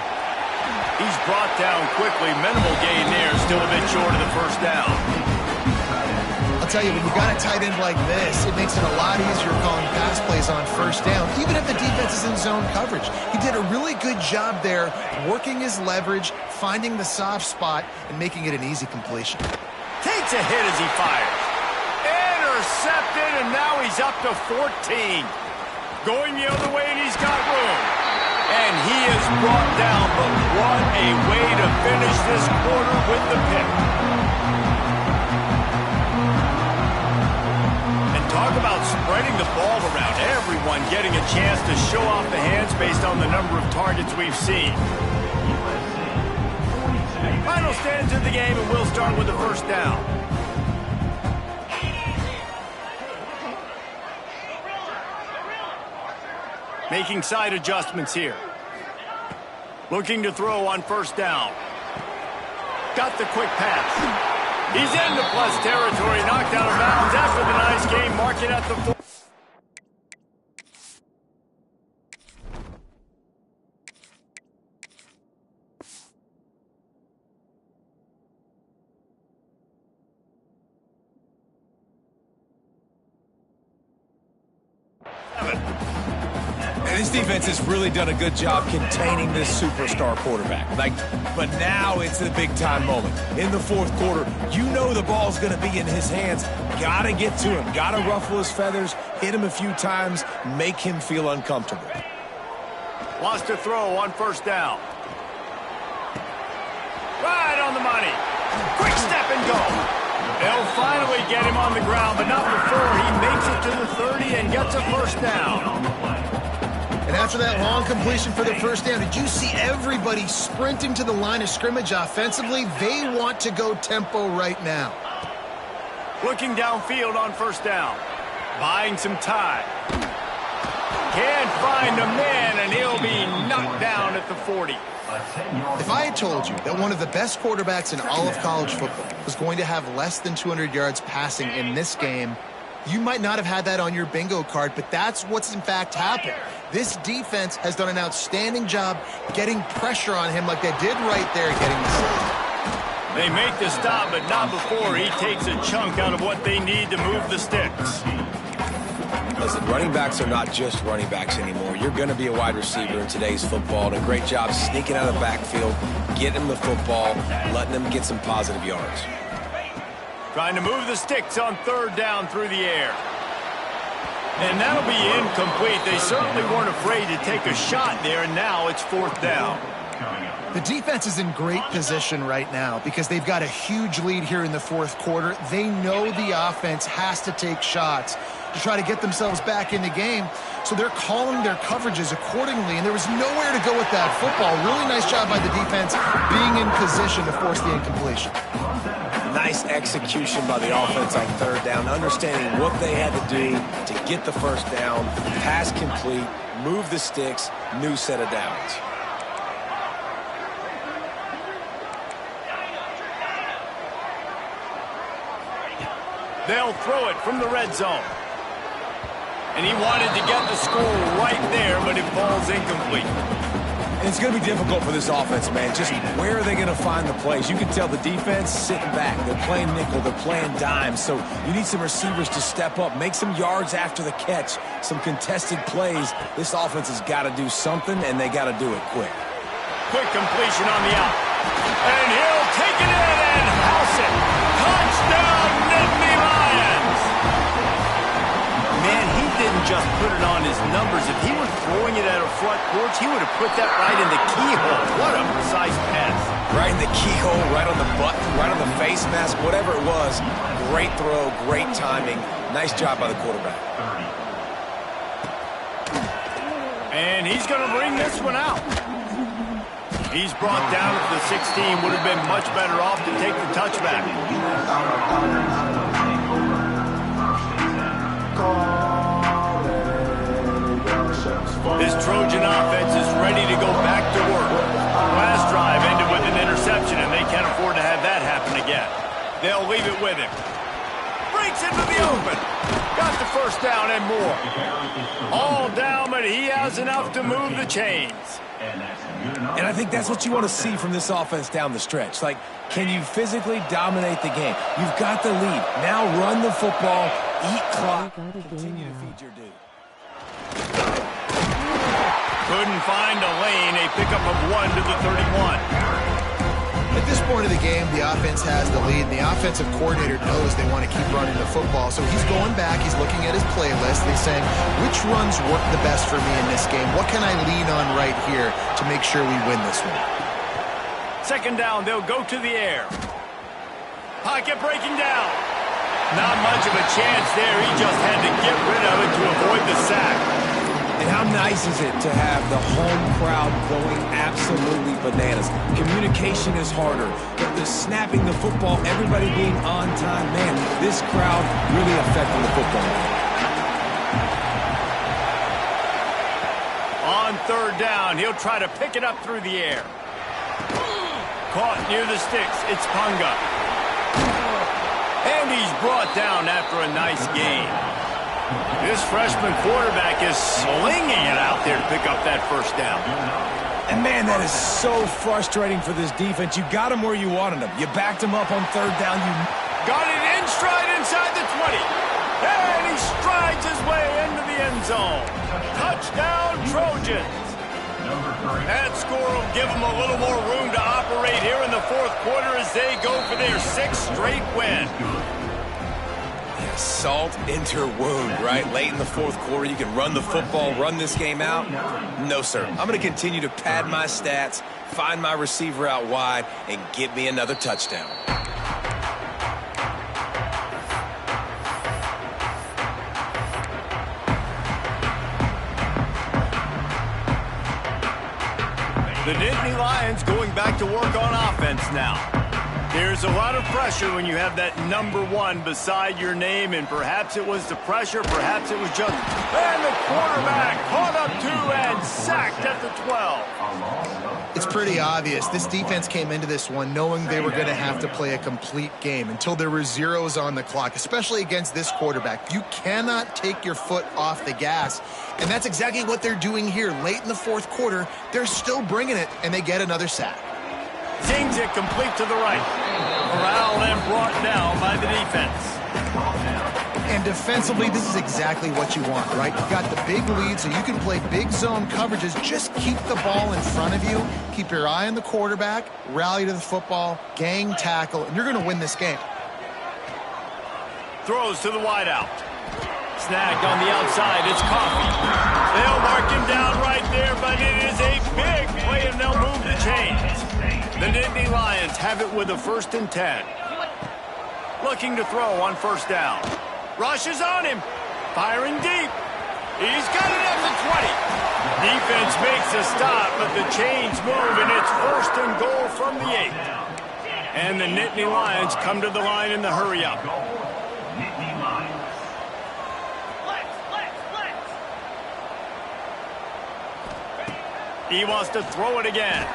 He's brought down quickly. Minimal gain there. Still a bit short of the 1st down. I'll tell you, when you got a tight end like this, it makes it a lot easier calling pass plays on 1st down, even if the defense is in zone coverage. He did a really good job there, working his leverage, finding the soft spot, and making it an easy completion. Takes a hit as he fires. Intercepted, and now he's up to 14. Going the other way, and he's got room. And he is brought down, but what a way to finish this quarter with the pick. And talk about spreading the ball around. Everyone getting a chance to show off the hands based on the number of targets we've seen. Final stands of the game, and we'll start with the 1st down. Making side adjustments here. Looking to throw on 1st down. got the quick pass. He's into plus territory, knocked out of bounds after the nice game. Mark it at the 4. This defense has really done a good job containing this superstar quarterback. But now it's the big-time moment. In the fourth quarter, you know the ball's going to be in his hands. Got to get to him. Got to ruffle his feathers, hit him a few times, make him feel uncomfortable. Wants to throw on first down. Right on the money. Quick step and go. They'll finally get him on the ground, but not before he makes it to the 30 and gets a first down. And after that long completion for the first down, did you see everybody sprinting to the line of scrimmage offensively? They want to go tempo right now. Looking downfield on first down. Buying some time. Can't find a man, and he'll be knocked down at the 40. If I had told you that one of the best quarterbacks in all of college football was going to have less than 200 yards passing in this game, you might not have had that on your bingo card, but that's what's in fact happened. This defense has done an outstanding job getting pressure on him like they did right there, getting the stop. They make the stop, but not before he takes a chunk out of what they need to move the sticks. Listen, running backs are not just running backs anymore. You're going to be a wide receiver in today's football, and a great job sneaking out of the backfield, getting them the football, letting them get some positive yards. Trying to move the sticks on third down through the air. And that'll be incomplete. They certainly weren't afraid to take a shot there, and now it's fourth down. The defense is in great position right now because they've got a huge lead here in the fourth quarter. They know the offense has to take shots to try to get themselves back in the game, so they're calling their coverages accordingly, and there was nowhere to go with that football. Really nice job by the defense being in position to force the incompletion. Nice execution by the offense on third down, understanding what they had to do to get the first down, pass complete, move the sticks, new set of downs. They'll throw it from the red zone. And he wanted to get the score right there, but it falls incomplete. And it's going to be difficult for this offense, man. Just where are they going to find the plays? You can tell the defense sitting back. They're playing nickel. They're playing dime. So you need some receivers to step up, make some yards after the catch, some contested plays. This offense has got to do something, and they got to do it quick. Quick completion on the out. And he'll take it in and house it. Touchdown, Nittany Lions! Man, he didn't just put it on his numbers. If he were throwing it at a front porch, he would have put that right in the keyhole. What a precise pass. Right in the keyhole, right on the button, right on the face mask, whatever it was. Great throw, great timing. Nice job by the quarterback. And he's going to bring this one out. He's brought down at the 16. Would have been much better off to take the touchback. This Trojan offense is ready to go back to work. Last drive ended with an interception, and they can't afford to have that happen again. They'll leave it with him. Breaks into the open. Got the first down and more. All down, but he has enough to move the chains. And I think that's what you want to see from this offense down the stretch. Like, can you physically dominate the game? You've got the lead. Now run the football, eat clock, continue to feed your dude. Couldn't find a lane. A pickup of 1 to the 31. At this point of the game, the offense has the lead, and the offensive coordinator knows they want to keep running the football. So he's going back, he's looking at his playlist, and he's saying, which runs work the best for me in this game? What can I lean on right here to make sure we win this one? Second down, they'll go to the air. Pocket breaking down. Not much of a chance there. He just had to get rid of it to avoid the sack. And how nice is it to have the home crowd going absolutely bananas? Communication is harder. The snapping the football, everybody being on time. Man, this crowd really affecting the football game. On third down, he'll try to pick it up through the air. Caught near the sticks. It's Punga. And he's brought down after a nice gain. This freshman quarterback is slinging it out there to pick up that first down. And, man, that is so frustrating for this defense. You got him where you wanted him. You backed him up on third down. You got it in stride inside the 20. And he strides his way into the end zone. Touchdown, Trojans. That score will give them a little more room to operate here in the fourth quarter as they go for their 6th straight win. Yeah, salt into wound, right? Late in the fourth quarter, you can run the football, run this game out. No, sir. I'm going to continue to pad my stats, find my receiver out wide, and get me another touchdown. The Nittany Lions going back to work on offense now. There's a lot of pressure when you have that number 1 beside your name, and perhaps it was the pressure, perhaps it was just... And the quarterback caught up 2 and sacked at the 12. It's pretty obvious. This defense came into this one knowing they were going to have to play a complete game until there were zeros on the clock, especially against this quarterback. You cannot take your foot off the gas, and that's exactly what they're doing here. Late in the fourth quarter, they're still bringing it, and they get another sack. Zings it complete to the right. Corralled and brought down by the defense. And defensively, this is exactly what you want, right? You've got the big lead, so you can play big zone coverages. Just keep the ball in front of you. Keep your eye on the quarterback, rally to the football, gang tackle, and you're going to win this game. Throws to the wideout. Snagged on the outside. It's Coffee. They'll mark him down right there, but it is a big play, and they'll move the chains. The Nittany Lions have it with a 1st and 10. Looking to throw on first down. Rushes on him. Firing deep. He's got it at the 20. Defense makes a stop, but the chains move, and it's 1st and goal from the 8. And the Nittany Lions come to the line in the hurry-up. He wants to throw it again.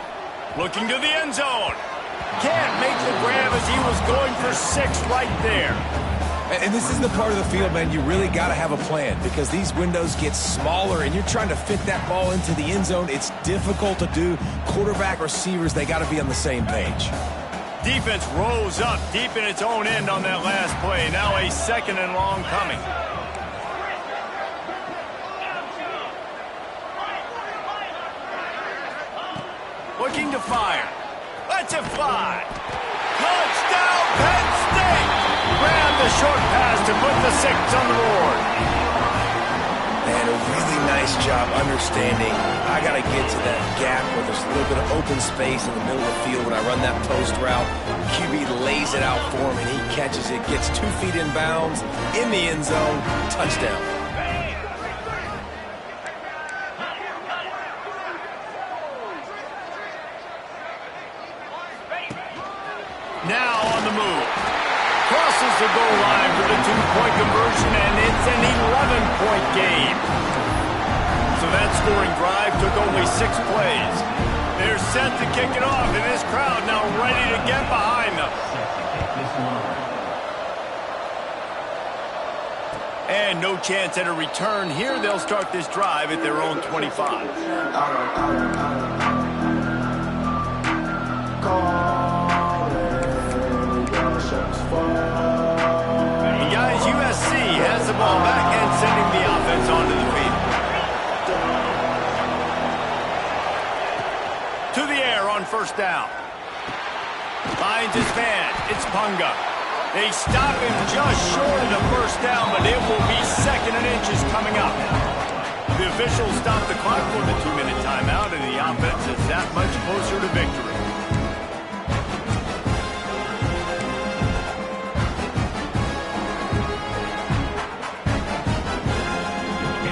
Looking to the end zone. Can't make the grab as he was going for 6 right there. And this is the part of the field, man, you really got to have a plan because these windows get smaller and you're trying to fit that ball into the end zone. It's difficult to do. Quarterback, receivers, they got to be on the same page. Defense rose up deep in its own end on that last play. Now a 2nd and long coming. Looking to fire. Lets it fly. Touchdown, Penn State! Grab the short pass to put the 6 on the board. And a really nice job understanding I got to get to that gap where there's a little bit of open space in the middle of the field when I run that post route. QB lays it out for him, and he catches it, gets 2 feet in bounds, in the end zone, touchdown. Now on the move. Crosses the goal line for the 2-point conversion, and it's an 11-point game. So that scoring drive took only 6 plays. They're set to kick it off, and this crowd now ready to get behind them. And no chance at a return here. They'll start this drive at their own 25. And guys, USC has the ball back and sending the offense onto the field. To the air on first down. Finds his man. It's Punga. They stop him just short of the first down, but it will be 2nd and inches coming up. The officials stop the clock for the 2-minute timeout, and the offense is that much closer to victory.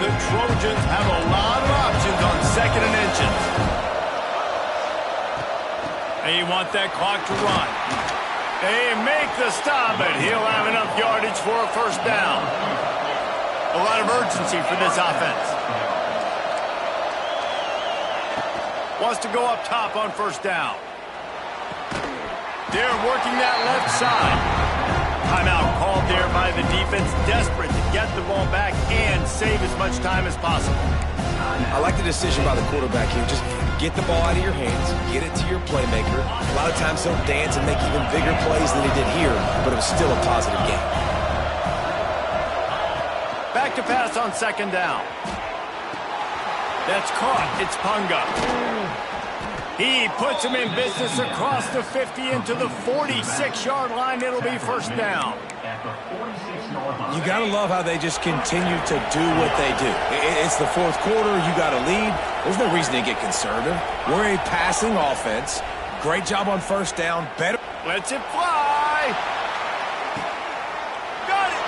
The Trojans have a lot of options on 2nd and inches. They want that clock to run. They make the stop, but he'll have enough yardage for a first down. A lot of urgency for this offense. Wants to go up top on first down. They're working that left side. Timeout called there by the defense, desperate to get the ball back and save as much time as possible. I like the decision by the quarterback here. Just get the ball out of your hands, get it to your playmaker. A lot of times he'll dance and make even bigger plays than he did here, but it was still a positive game. Back to pass on second down. That's caught. It's Punga. He puts him in business across the 50 into the 46-yard line. It'll be first down. You got to love how they just continue to do what they do. It's the fourth quarter. You got a lead. There's no reason to get conservative. We're a passing offense. Great job on first down. Better. Lets it fly. Got it.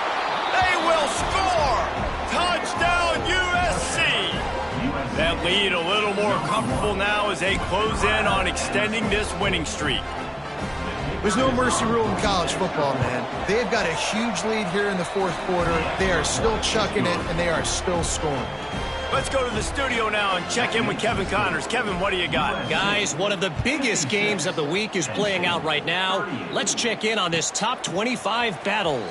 They will score. Touchdown, USC. That lead a little more comfortable now as they close in on extending this winning streak. There's no mercy rule in college football, man. They've got a huge lead here in the fourth quarter. They are still chucking it, and they are still scoring. Let's go to the studio now and check in with Kevin Connors. Kevin, what do you got? Guys, one of the biggest games of the week is playing out right now. Let's check in on this top 25 battle.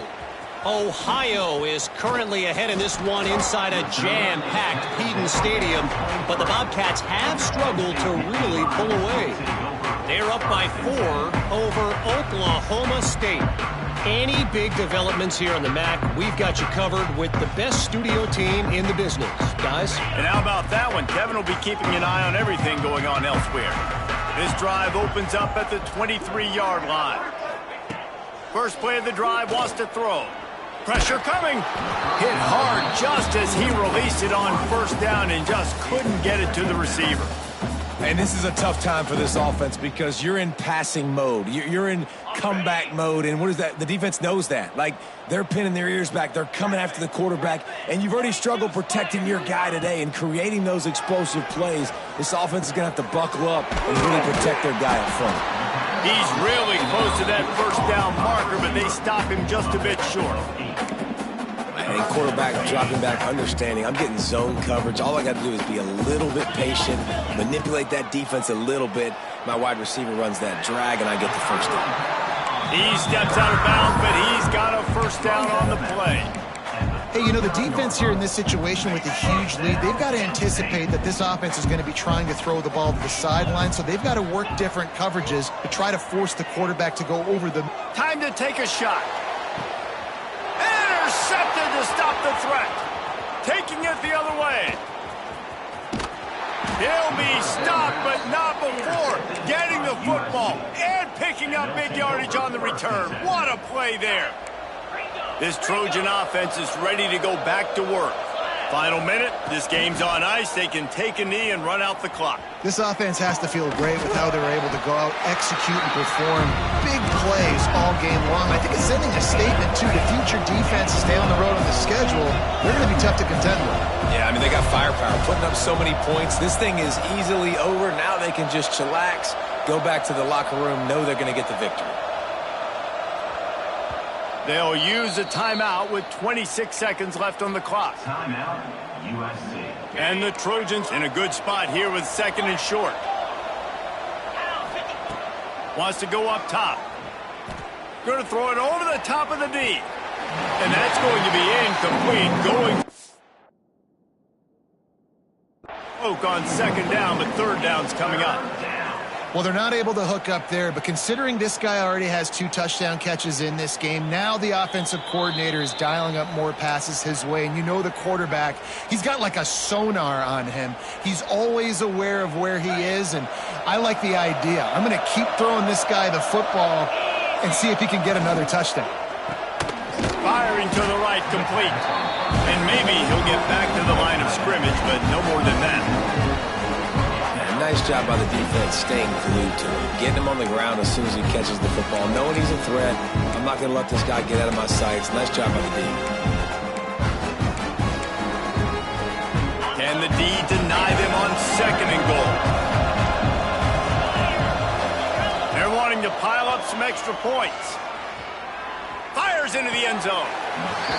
Ohio is currently ahead in this one inside a jam-packed Peden Stadium, but the Bobcats have struggled to really pull away. They're up by 4 over Oklahoma State. Any big developments here on the MAC, we've got you covered with the best studio team in the business. Guys? And how about that one? Kevin will be keeping an eye on everything going on elsewhere. This drive opens up at the 23-yard line. First play of the drive, wants to throw. Pressure coming. Hit hard just as he released it on first down and just couldn't get it to the receiver. And this is a tough time for this offense because you're in passing mode. You're in comeback mode, and what is that? The defense knows that. Like, they're pinning their ears back. They're coming after the quarterback, and you've already struggled protecting your guy today and creating those explosive plays. This offense is going to have to buckle up and really protect their guy up front. He's really close to that first down marker, but they stop him just a bit short. And quarterback dropping back, understanding I'm getting zone coverage. All I got to do is be a little bit patient, manipulate that defense a little bit. My wide receiver runs that drag, and I get the first down. He steps out of bounds, but he's got a first down on the play. Hey, you know, the defense here in this situation with a huge lead, they've got to anticipate that this offense is going to be trying to throw the ball to the sideline, so they've got to work different coverages to try to force the quarterback to go over them. Time to take a shot. Intercepted to stop the threat. Taking it the other way. He'll be stopped, but not before getting the football and picking up big yardage on the return. What a play there. This Trojan offense is ready to go back to work. Final minute, this game's on ice. They can take a knee and run out the clock. This offense has to feel great with how they're able to go out, execute, and perform big plays all game long. I think it's sending a statement, too, to future defenses stay on the road on the schedule. They're going to be tough to contend with. Yeah, I mean, they got firepower, putting up so many points. This thing is easily over. Now they can just chillax, go back to the locker room, know they're going to get the victory. They'll use a timeout with 26 seconds left on the clock. Timeout, USC. And the Trojans in a good spot here with second and short. Wants to go up top. Going to throw it over the top of the D. And that's going to be incomplete. Going Oak on second down, but third down's coming up. Well, they're not able to hook up there, but considering this guy already has 2 touchdown catches in this game, now the offensive coordinator is dialing up more passes his way, and you know the quarterback, he's got like a sonar on him. He's always aware of where he is, and I like the idea. I'm going to keep throwing this guy the football and see if he can get another touchdown. Firing to the right, complete. And maybe he'll get back to the line of scrimmage, but no more than that. Nice job by the defense staying glued to him, getting him on the ground as soon as he catches the football, knowing he's a threat. I'm not going to let this guy get out of my sights. Nice job by the D. Can the D deny them on second and goal? They're wanting to pile up some extra points. Fires into the end zone.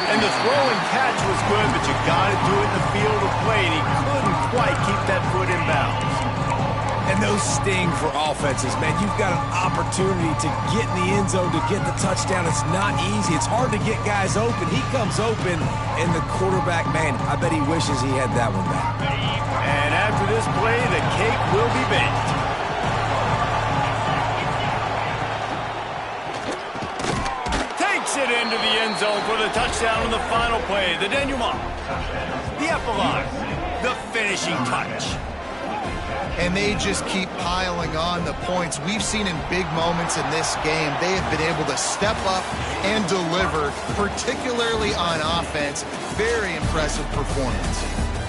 And the throw and catch was good, but you got to do it in the field of play, and he couldn't quite keep that foot in bounds. And those no sting for offenses, man. You've got an opportunity to get in the end zone, to get the touchdown. It's not easy. It's hard to get guys open. He comes open, and the quarterback, man, I bet he wishes he had that one back. And after this play, the cake will be baked. Takes it into the end zone for the touchdown on the final play. The denouement, the epilogue, the finishing touch. And they just keep piling on the points. We've seen in big moments in this game, they have been able to step up and deliver, particularly on offense. Very impressive performance.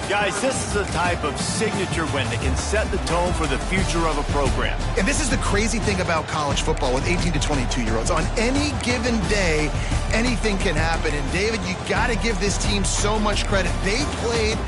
Guys, this is a type of signature win that can set the tone for the future of a program. And this is the crazy thing about college football with 18 to 22-year-olds. On any given day, anything can happen. And David, you got to give this team so much credit. They played...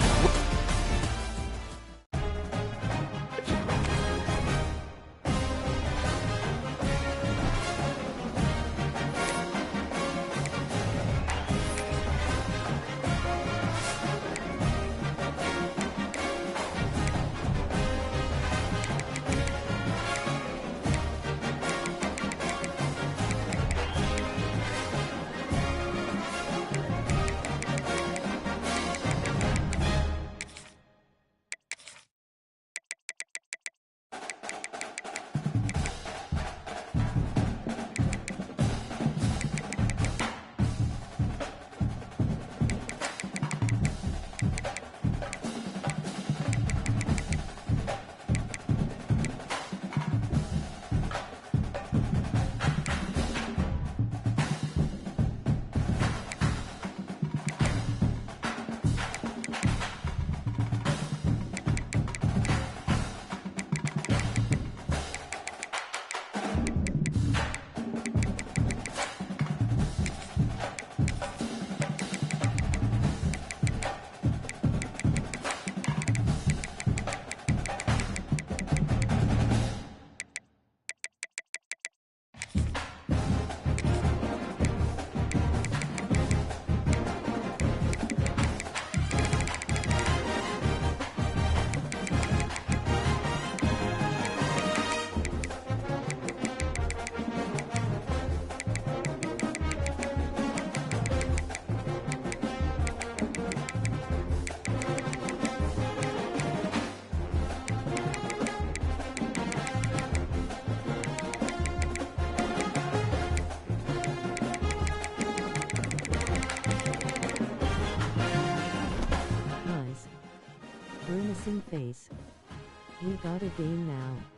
Grimacing face. We got a game now.